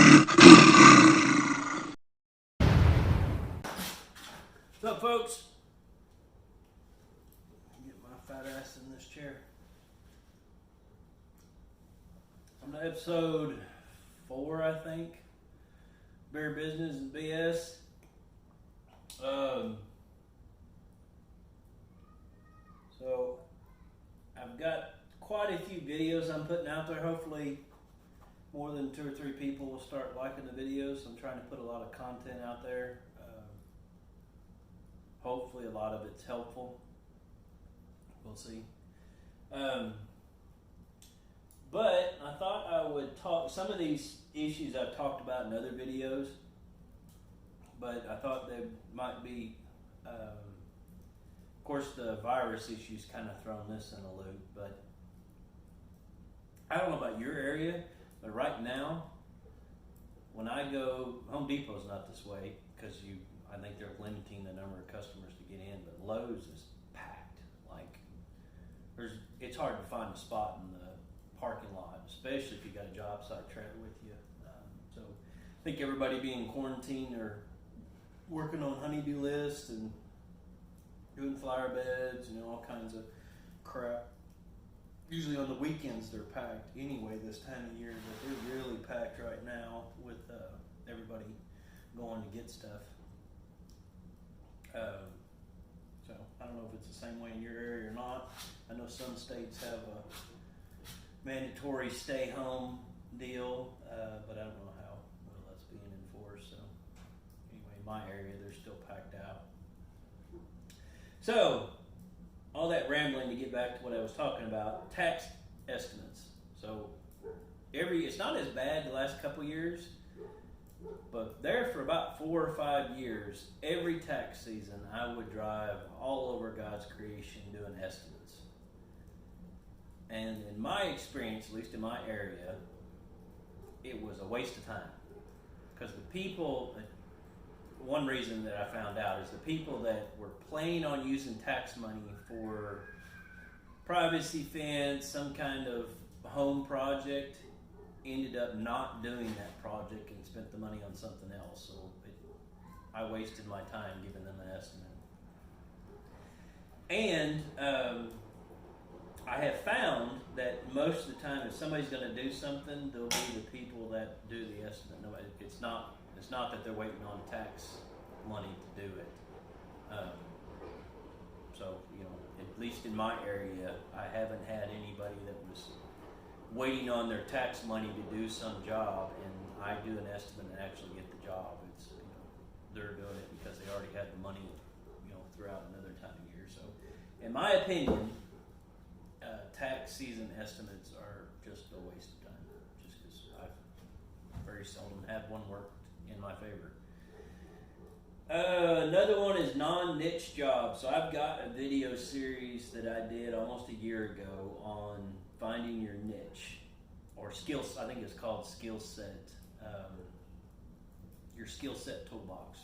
What's up, folks? Get my fat ass in this chair. I'm on episode 4, I think. Bear Business and BS. So I've got quite a few videos I'm putting out there. Hopefully more than 2 or 3 people will start liking the videos. I'm trying to put a lot of content out there. Hopefully a lot of it's helpful. We'll see. But I thought I would talk some of these issues I've talked about in other videos, but I thought they might be, of course the virus issues kind of thrown this in a loop, but I don't know about your area, but right now, when I go, Home Depot's not this way because I think they're limiting the number of customers to get in, but Lowe's is packed. Like, it's hard to find a spot in the parking lot, especially if you got a job site trailer with you. So I think everybody being quarantined or working on honeydew lists and doing flower beds, all kinds of crap. Usually on the weekends they're packed anyway this time of year, but they're really packed right now with everybody going to get stuff. So I don't know if it's the same way in your area or not. I know some states have a mandatory stay home deal, but I don't know how well that's being enforced. So anyway, in my area they're still packed out. So all that rambling to get back to what I was talking about, tax estimates. So it's not as bad the last couple years, but there for about 4 or 5 years, every tax season I would drive all over God's creation doing estimates. And in my experience, at least in my area, it was a waste of time. Because the people, one reason that I found out is the people that were planning on using tax money for privacy fence, some kind of home project, ended up not doing that project and spent the money on something else. So I wasted my time giving them an estimate. And I have found that most of the time, if somebody's going to do something, they'll be the people that do the estimate. No, it's not that they're waiting on tax money to do it. So at least in my area, I haven't had anybody that was waiting on their tax money to do some job, and I do an estimate and actually get the job. It's they're doing it because they already had the money, throughout another time of year. So, in my opinion, tax season estimates are just a waste of time. Just because I very seldom had one work in my favor. Another one is non-niche jobs. So I've got a video series that I did almost a year ago on finding your niche or skills. I think it's called skill set, your skill set toolbox.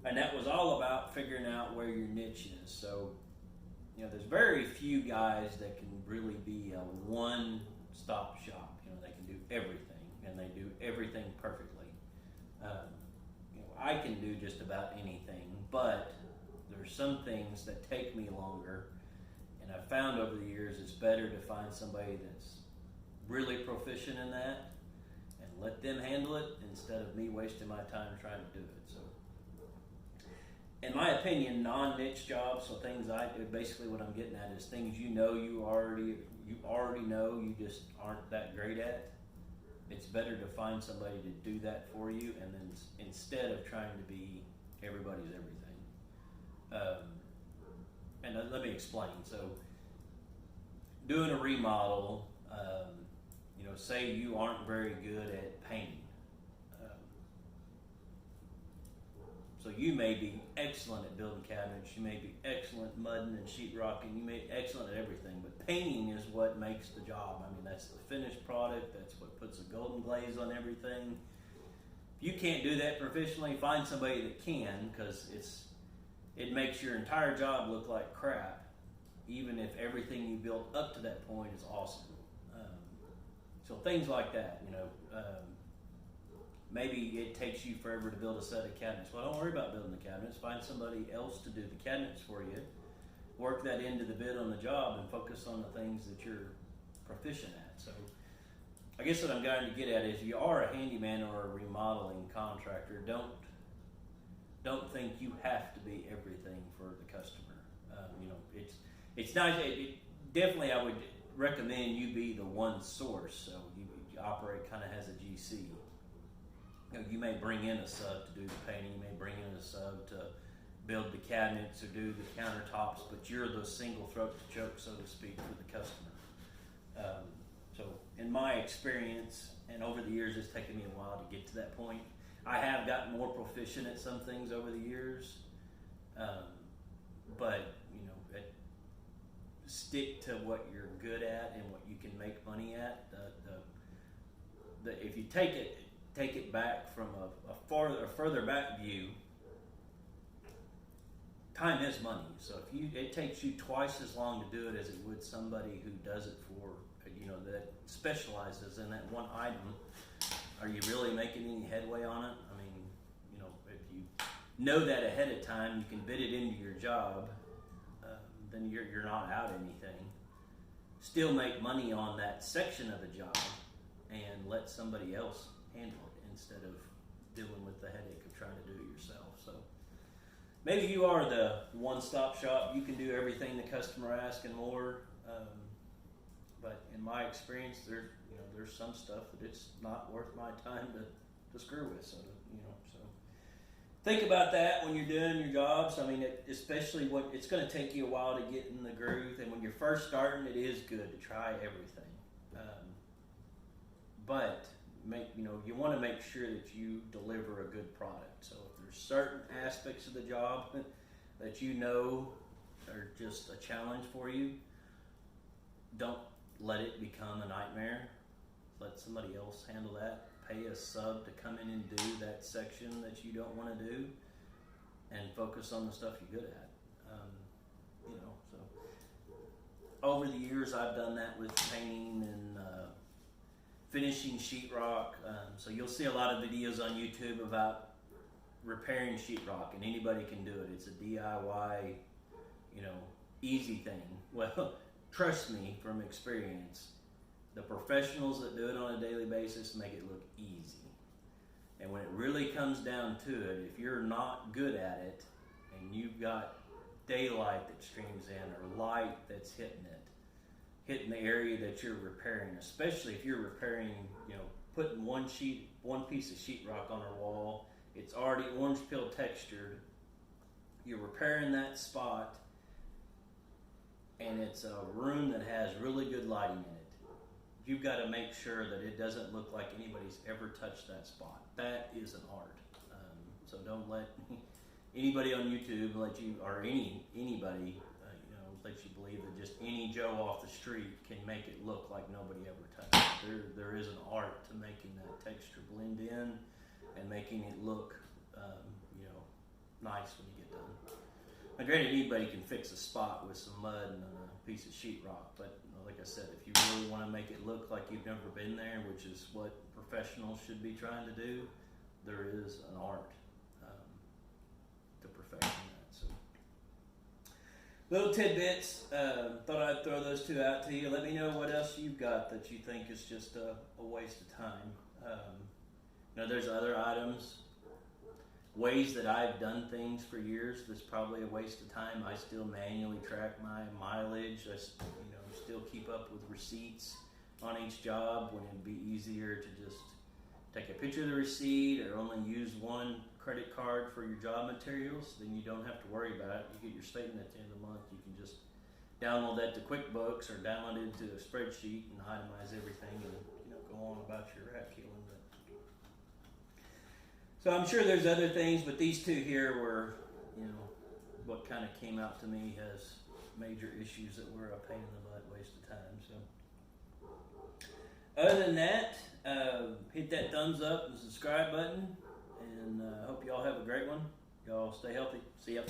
And that was all about figuring out where your niche is. So, there's very few guys that can really be a one-stop shop. They can do everything and they do everything perfectly. I can do just about anything, but there's some things that take me longer. And I've found over the years it's better to find somebody that's really proficient in that and let them handle it instead of me wasting my time trying to do it. So, in my opinion, non-niche jobs, so things basically what I'm getting at is things you already know, you just aren't that great at. It's better to find somebody to do that for you, and then instead of trying to be everybody's everything. And let me explain. So, doing a remodel, say you aren't very good at painting. So you may be excellent at building cabinets, you may be excellent mudding and sheetrocking, you may be excellent at everything, but painting is what makes the job. I mean, that's the finished product, that's what puts a golden glaze on everything. If you can't do that professionally, find somebody that can, because it makes your entire job look like crap, even if everything you built up to that point is awesome. So things like that, maybe it takes you forever to build a set of cabinets. Well, don't worry about building the cabinets. Find somebody else to do the cabinets for you. Work that into the bid on the job and focus on the things that you're proficient at. So I guess what I'm trying to get at is, if you are a handyman or a remodeling contractor, don't think you have to be everything for the customer. It's nice. Definitely, I would recommend you be the one source. So you operate kind of as a GC. You may bring in a sub to do the painting. You may bring in a sub to build the cabinets or do the countertops, but you're the single throat to choke, so to speak, for the customer. So in my experience, and over the years, it's taken me a while to get to that point. I have gotten more proficient at some things over the years, but stick to what you're good at and what you can make money at. If you take it back from a further back view, time is money. So if it takes you twice as long to do it as it would somebody who does it for, that specializes in that one item, are you really making any headway on it? I mean, if you know that ahead of time, you can bid it into your job, then you're not out anything. Still make money on that section of the job and let somebody else handle it instead of dealing with the headache of trying to do it yourself. So maybe you are the one-stop shop. You can do everything the customer asks and more. But in my experience, there's some stuff that it's not worth my time to screw with. So think about that when you're doing your jobs. I mean, especially when it's going to take you a while to get in the groove, and when you're first starting, it is good to try everything. But you want to make sure that you deliver a good product. So if there's certain aspects of the job that are just a challenge for you, don't let it become a nightmare. Let somebody else handle that. Pay a sub to come in and do that section that you don't want to do, and focus on the stuff you're good at. So over the years, I've done that with painting and finishing sheetrock. So you'll see a lot of videos on YouTube about repairing sheetrock, and anybody can do it. It's a DIY, easy thing. Well, trust me from experience, the professionals that do it on a daily basis make it look easy. And when it really comes down to it, if you're not good at it and you've got daylight that streams in or light that's hitting the area that you're repairing, especially if you're repairing, putting one piece of sheetrock on a wall, it's already orange peel textured, you're repairing that spot, and it's a room that has really good lighting in it. You've got to make sure that it doesn't look like anybody's ever touched that spot. That is an art. So don't let anybody on YouTube or anybody let you believe that just any Joe off the street can make it look like nobody ever touched it. There is an art to making that texture blend in and making it look nice when you get done. Now, granted, anybody can fix a spot with some mud and a piece of sheetrock, but like I said, if you really want to make it look like you've never been there, which is what professionals should be trying to do, there is an art to perfecting that. So, little tidbits. Thought I'd throw those two out to you. Let me know what else you've got that you think is just a waste of time. There's other items, ways that I've done things for years that's probably a waste of time. I still manually track my mileage. I still keep up with receipts on each job, when it'd be easier to just take a picture of the receipt or only use one credit card for your job materials. Then you don't have to worry about it. You get your statement at the end of the month. You can just download that to QuickBooks or download it into a spreadsheet and itemize everything and go on about your rat killing. So I'm sure there's other things, but these two here were, what kind of came out to me as major issues that were a pain in the butt, waste of time. So other than that, hit that thumbs up and subscribe button, and hope y'all have a great one. Y'all stay healthy. See ya.